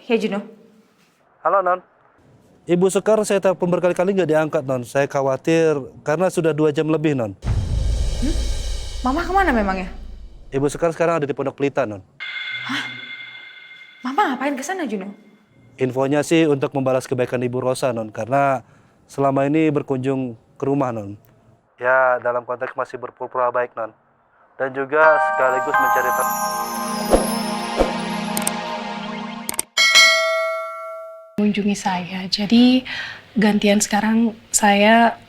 Ya Juno. Halo Non. Ibu Sekar saya telepon berkali-kali nggak diangkat Non. Saya khawatir karena sudah 2 jam lebih Non. Mama kemana memangnya? Ibu Sekar sekarang ada di Pondok Pelita Non. Mama ngapain ke sana Juno? Infonya sih untuk membalas kebaikan Ibu Rosa Non. Karena selama ini berkunjung ke rumah Non. Ya dalam konteks masih berpura-pura baik Non. Dan juga sekaligus mencari mengunjungi saya. Jadi gantian sekarang saya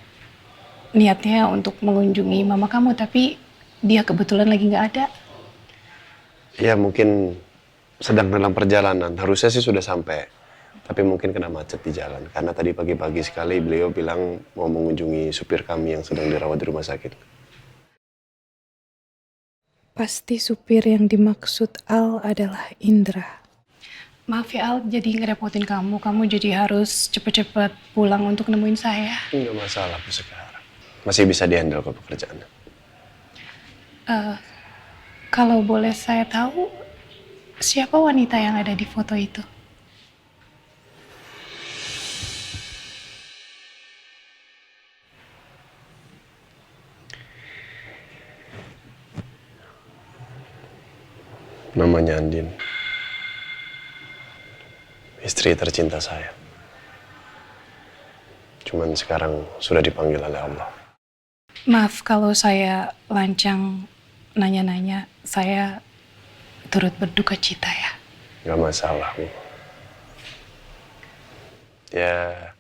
niatnya untuk mengunjungi mama kamu, tapi dia kebetulan lagi nggak ada. Ya mungkin sedang dalam perjalanan. Harusnya sih sudah sampai. Tapi mungkin kena macet di jalan. Karena tadi pagi-pagi sekali beliau bilang mau mengunjungi supir kami yang sedang dirawat di rumah sakit. Pasti supir yang dimaksud Al adalah Indra. Maaf ya Al, jadi ngerepotin kamu. Kamu jadi harus cepet-cepet pulang untuk nemuin saya. Enggak masalah Bu sekarang. Masih bisa dihandle kok pekerjaannya. Kalau boleh saya tahu, siapa wanita yang ada di foto itu? Namanya Andin. Istri tercinta saya. Cuman sekarang sudah dipanggil oleh Allah. Maaf kalau saya lancang nanya-nanya. Saya turut berduka cita ya. Gak masalah Bu. Ya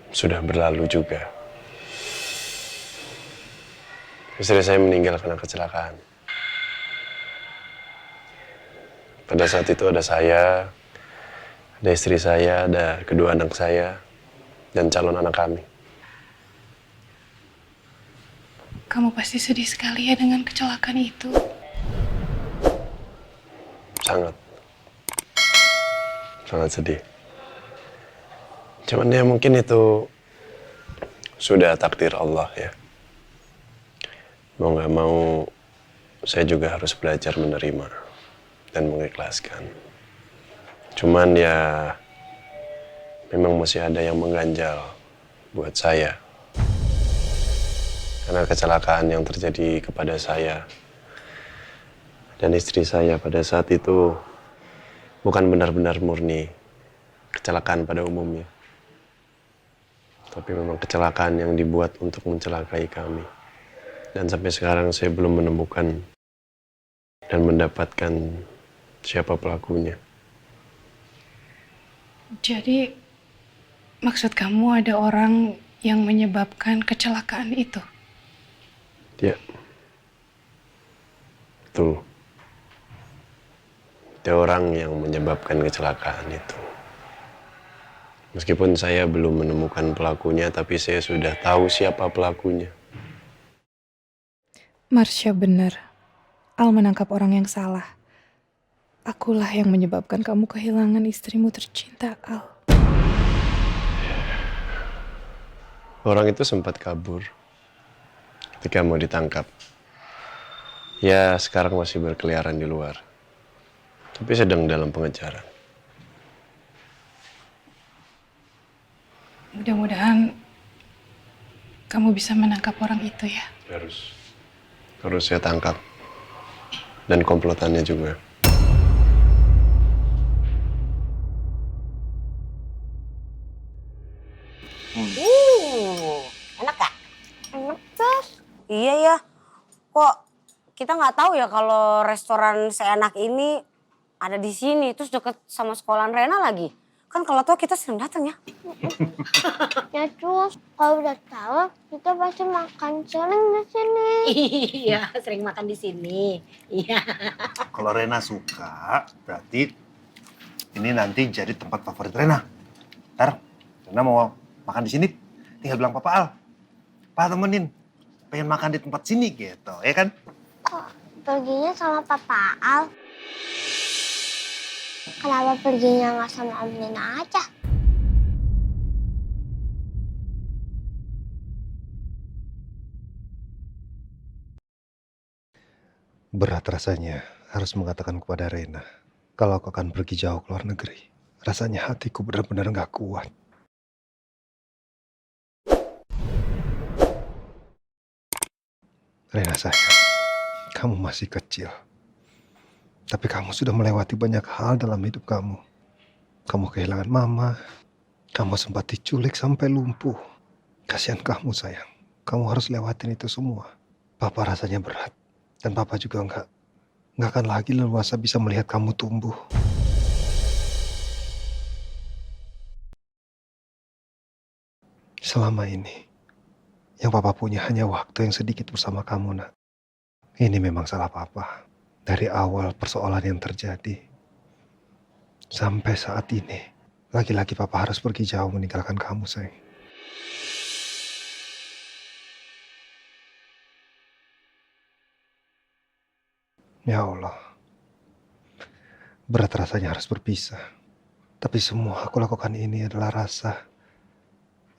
sudah berlalu juga. Istri saya meninggal karena kecelakaan. Pada saat itu ada saya, ada istri saya, ada kedua anak saya, dan calon anak kami. Kamu pasti sedih sekali ya dengan kecelakaan itu. Sangat. Sangat sedih. Cuman ya mungkin itu sudah takdir Allah ya. Mau gak mau, saya juga harus belajar menerima dan mengikhlaskan. Cuman ya memang masih ada yang mengganjal buat saya. Karena kecelakaan yang terjadi kepada saya dan istri saya pada saat itu bukan benar-benar murni kecelakaan pada umumnya. Tapi memang kecelakaan yang dibuat untuk mencelakai kami. Dan sampai sekarang saya belum menemukan dan mendapatkan siapa pelakunya. Jadi maksud kamu ada orang yang menyebabkan kecelakaan itu? Ya. Betul. Ada orang yang menyebabkan kecelakaan itu. Meskipun saya belum menemukan pelakunya, tapi saya sudah tahu siapa pelakunya. Marsha benar. Al menangkap orang yang salah. Akulah yang menyebabkan kamu kehilangan istrimu tercinta, Al. Orang itu sempat kabur ketika mau ditangkap. Ya, sekarang masih berkeliaran di luar. Tapi sedang dalam pengejaran. Mudah-mudahan kamu bisa menangkap orang itu ya. Harus saya tangkap. Dan komplotannya juga. Enak gak? Enak, Bos. Iya ya. Kok kita nggak tahu ya kalau restoran seenak ini ada di sini, terus deket sama sekolahan Rena lagi. Kan kalau tahu kita sering datang ya. Ya terus kalau udah tahu kita pasti makan sering di sini. Iya, sering makan di sini. Iya. Kalau Rena suka, berarti ini nanti jadi tempat favorit Rena. Ntar Rena mau makan di sini, tinggal bilang Papa Al. Papa temenin, pengen makan di tempat sini gitu, ya kan? Kok perginya sama Papa Al? Kenapa perginya nggak sama Om Nina aja? Berat rasanya harus mengatakan kepada Rena kalau kau akan pergi jauh ke luar negeri. Rasanya hatiku benar-benar gak kuat. Rena sayang, kamu masih kecil. Tapi kamu sudah melewati banyak hal dalam hidup kamu. Kamu kehilangan mama, kamu sempat diculik sampai lumpuh. Kasihan kamu sayang, kamu harus lewatin itu semua. Papa rasanya berat, dan papa juga nggak akan lagi leluasa bisa melihat kamu tumbuh. Selama ini, yang papa punya hanya waktu yang sedikit bersama kamu, nak. Ini memang salah papa. Dari awal persoalan yang terjadi, sampai saat ini, lagi-lagi papa harus pergi jauh meninggalkan kamu, sayang. Ya Allah, berat rasanya harus berpisah. Tapi semua aku lakukan ini adalah rasa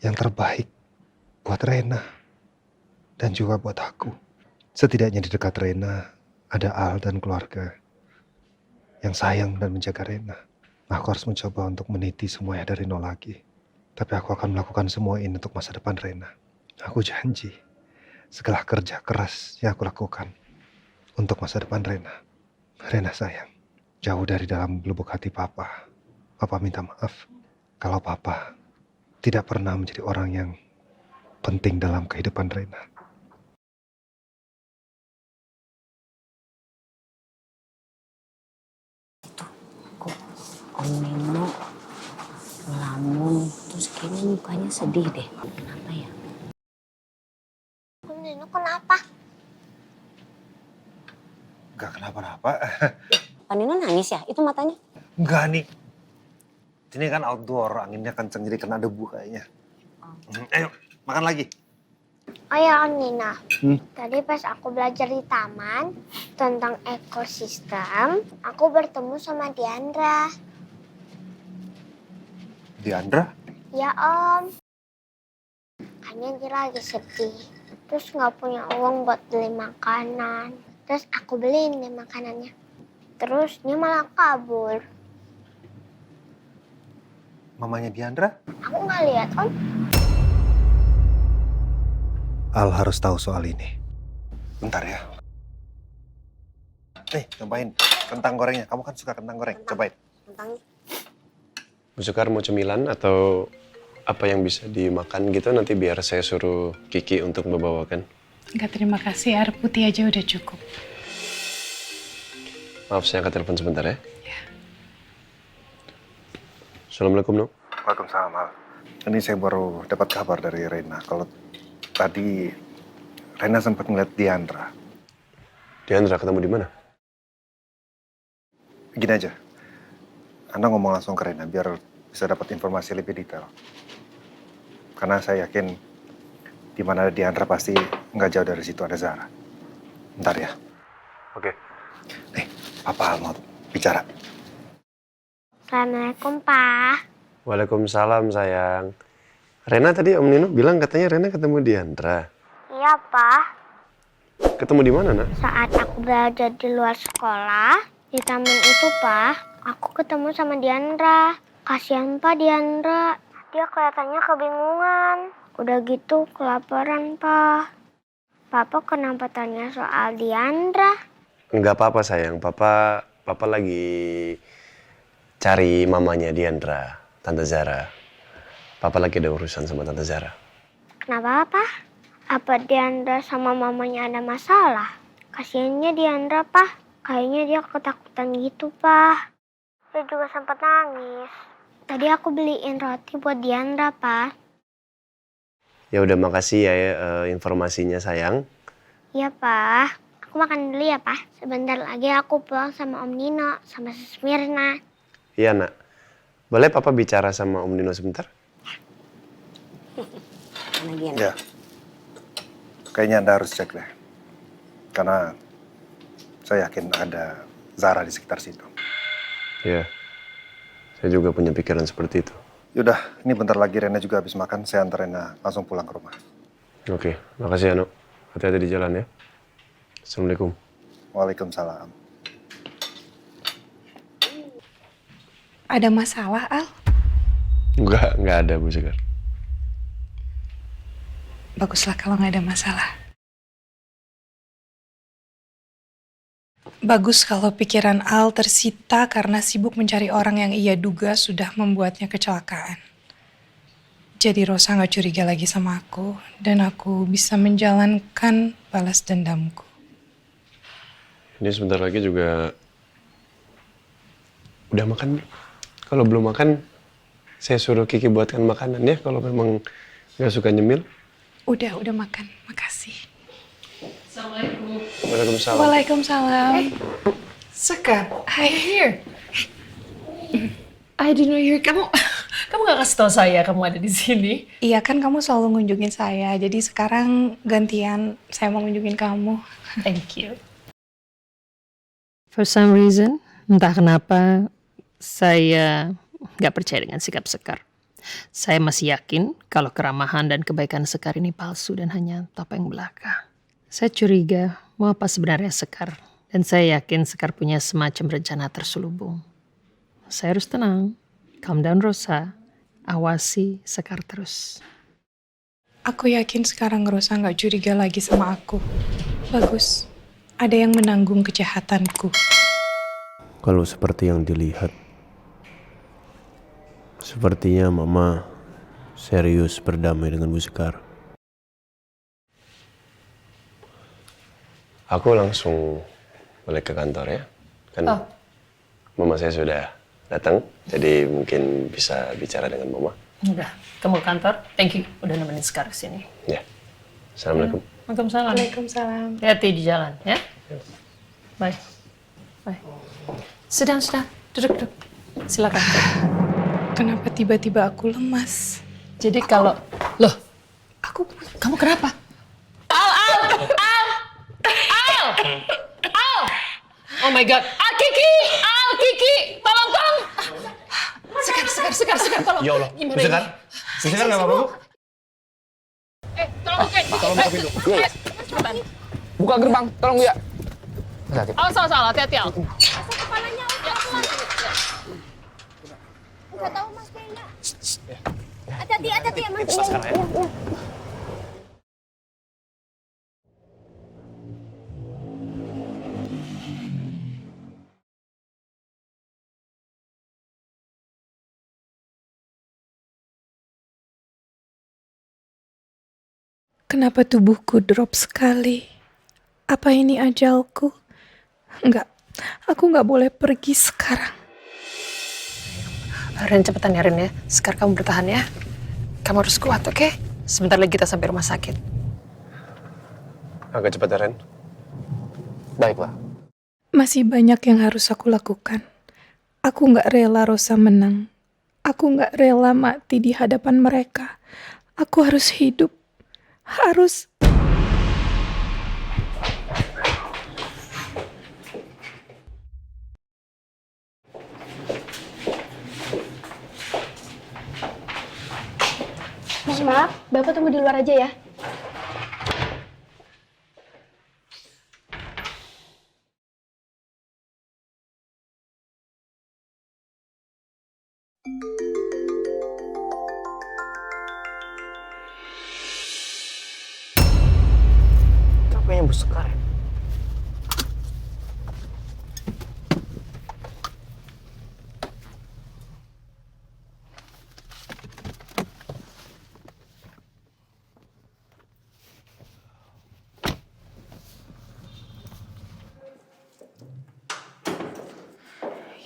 yang terbaik buat Rena dan juga buat aku. Setidaknya di dekat Rena ada Al dan keluarga yang sayang dan menjaga Rena. Aku harus mencoba untuk meniti semuanya dari nol lagi. Tapi aku akan melakukan semua ini untuk masa depan Rena. Aku janji, segala kerja keras yang aku lakukan untuk masa depan Rena. Rena sayang, jauh dari dalam lubuk hati papa. Papa minta maaf kalau papa tidak pernah menjadi orang yang penting dalam kehidupan Rena. Om Nino ngelamun, terus kayaknya mukanya sedih deh. Kenapa ya? Om Nino kenapa? Gak kenapa-napa. Pak Nino nangis ya? Itu matanya? Enggak nih. Ini kan outdoor, anginnya kenceng jadi kena debu kayaknya. Ayo, makan lagi. Oh ya Om Nino, tadi pas aku belajar di taman tentang ekosistem, aku bertemu sama Diandra. Diandra? Ya Om, kayaknya dia lagi sedih. Terus nggak punya uang buat beli makanan. Terus aku beliin deh makanannya. Terus dia malah kabur. Mamanya Diandra? Aku nggak lihat Om. Al harus tahu soal ini. Bentar ya. Nih, cobain kentang gorengnya. Kamu kan suka kentang goreng. Cobain. Kentangnya. Bu Sekar mau cemilan atau apa yang bisa dimakan gitu nanti biar saya suruh Kiki untuk membawakan. Enggak, terima kasih. Air putih aja udah cukup. Maaf, saya angkat telepon sebentar ya. Assalamualaikum, Nuk. Waalaikumsalam, Al. Ini saya baru dapat kabar dari Rena. Kalau tadi Rena sempat ngeliat Diandra. Diandra ketemu di mana? Gini aja. Anda ngomong langsung ke Rena biar bisa dapat informasi lebih detail. Karena saya yakin di mana ada Diandra pasti nggak jauh dari situ ada Zara. Bentar ya. Oke. Nih, Papa Al mau bicara. Assalamualaikum Pak. Waalaikumsalam, sayang. Rena tadi Om Nino bilang katanya Rena ketemu Diandra. Iya Pak. Ketemu di mana, Nak? Saat aku belajar di luar sekolah, di taman itu Pak, aku ketemu sama Diandra. Kasihan Pak Diandra. Dia kelihatannya kebingungan. Udah gitu kelaparan Pak. Papa kenapa tanya soal Diandra? Enggak apa-apa, sayang. Papa lagi cari mamanya Diandra, Tante Zara. Papa lagi ada urusan sama Tante Zara. Kenapa Pak? Apa Diandra sama mamanya ada masalah? Kasiannya Diandra Pak. Kayaknya dia ketakutan gitu Pak. Dia juga sempat nangis. Tadi aku beliin roti buat Diandra Pak. Ya udah, makasih ya informasinya, sayang. Iya Pak. Aku makan dulu ya Pak. Sebentar lagi aku pulang sama Om Nino sama Sus Mirna. Iya, Nak. Boleh Papa bicara sama Om Nino sebentar? Ya. Kayaknya Anda harus cek deh. Karena saya yakin ada Zara di sekitar situ. Iya. Saya juga punya pikiran seperti itu. Yaudah, ini bentar lagi Rena juga habis makan. Saya antar Rena langsung pulang ke rumah. Oke, makasih ya, Nuk. Hati-hati di jalan ya. Assalamualaikum. Waalaikumsalam. Ada masalah, Al? Nggak ada Bu Sekar. Baguslah kalau nggak ada masalah. Bagus kalau pikiran Al tersita karena sibuk mencari orang yang ia duga sudah membuatnya kecelakaan. Jadi Rosa nggak curiga lagi sama aku dan aku bisa menjalankan balas dendamku. Ini sebentar lagi juga udah makan. Kalau belum makan, saya suruh Kiki buatkan makanan ya. Kalau memang nggak suka nyemil. Udah makan. Makasih. Assalamualaikum. Waalaikumsalam. Waalaikumsalam. Sekar, Hi, here. I didn't know you're kamu nggak kasih tau saya kamu ada di sini. Iya kan kamu selalu ngunjungin saya, jadi sekarang gantian saya mau ngunjungin kamu. Thank you. For some reason, entah kenapa saya nggak percaya dengan sikap Sekar. Saya masih yakin kalau keramahan dan kebaikan Sekar ini palsu dan hanya topeng belaka. Saya curiga mau apa sebenarnya Sekar. Dan saya yakin Sekar punya semacam rencana terselubung. Saya harus tenang. Calm down Rosa. Awasi Sekar terus. Aku yakin sekarang Rosa nggak curiga lagi sama aku. Bagus, ada yang menanggung kejahatanku. Kalau seperti yang dilihat, sepertinya Mama serius berdamai dengan Bu Sekar. Aku langsung balik ke kantor ya. Kan Mama saya sudah datang, jadi mungkin bisa bicara dengan Mama. Udah, kamu ke kantor. Thank you udah nemenin Sekar kesini. Ya. Assalamualaikum. Waalaikumsalam. Waalaikumsalam. Hati-hati di jalan ya. Bye. Bye. Sedang. Duduk. Silakan. Kenapa tiba-tiba aku lemas? Jadi kalau loh, kamu kenapa? Al! Oh my God. Kiki, tolong. Sekar, tolong. Ya Allah, Gimana Bu Sekar? ini? Bu Sekar nggak apa-apa, Bu? Tolong buka pintu. Cepetan. Buka gerbang, tolong Bu ya. Salah, hati-hati Al. Nggak tahu Mas kayaknya. Hati-hati ya Mas. Kenapa tubuhku drop sekali? Apa ini ajalku? Enggak, aku nggak boleh pergi sekarang. Ren cepetan ya Ren ya. Sekar kamu bertahan ya. Kamu harus kuat, oke? Sebentar lagi kita sampai rumah sakit. Agak cepat ya, Ren. Baiklah. Masih banyak yang harus aku lakukan. Aku nggak rela Rosa menang. Aku nggak rela mati di hadapan mereka. Aku harus hidup. Harus. Maaf, Bapak tunggu di luar aja ya. Capeknya Bu Sekar ya.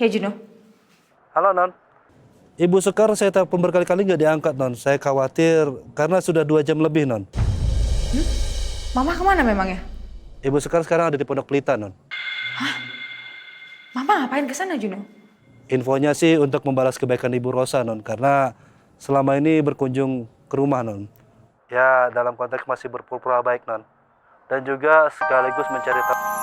Ya Juno. Halo Non. Ibu Sekar saya telepon berkali-kali nggak diangkat Non. Saya khawatir karena sudah 2 jam lebih Non. Mama kemana memangnya? Ibu Sekar sekarang ada di Pondok Pelita Non. Mama ngapain ke sana Juno? Infonya sih untuk membalas kebaikan Ibu Rosa Non. Karena selama ini berkunjung ke rumah Non. Ya dalam konteks masih berpura-pura baik Non. Dan juga sekaligus mencari tahu.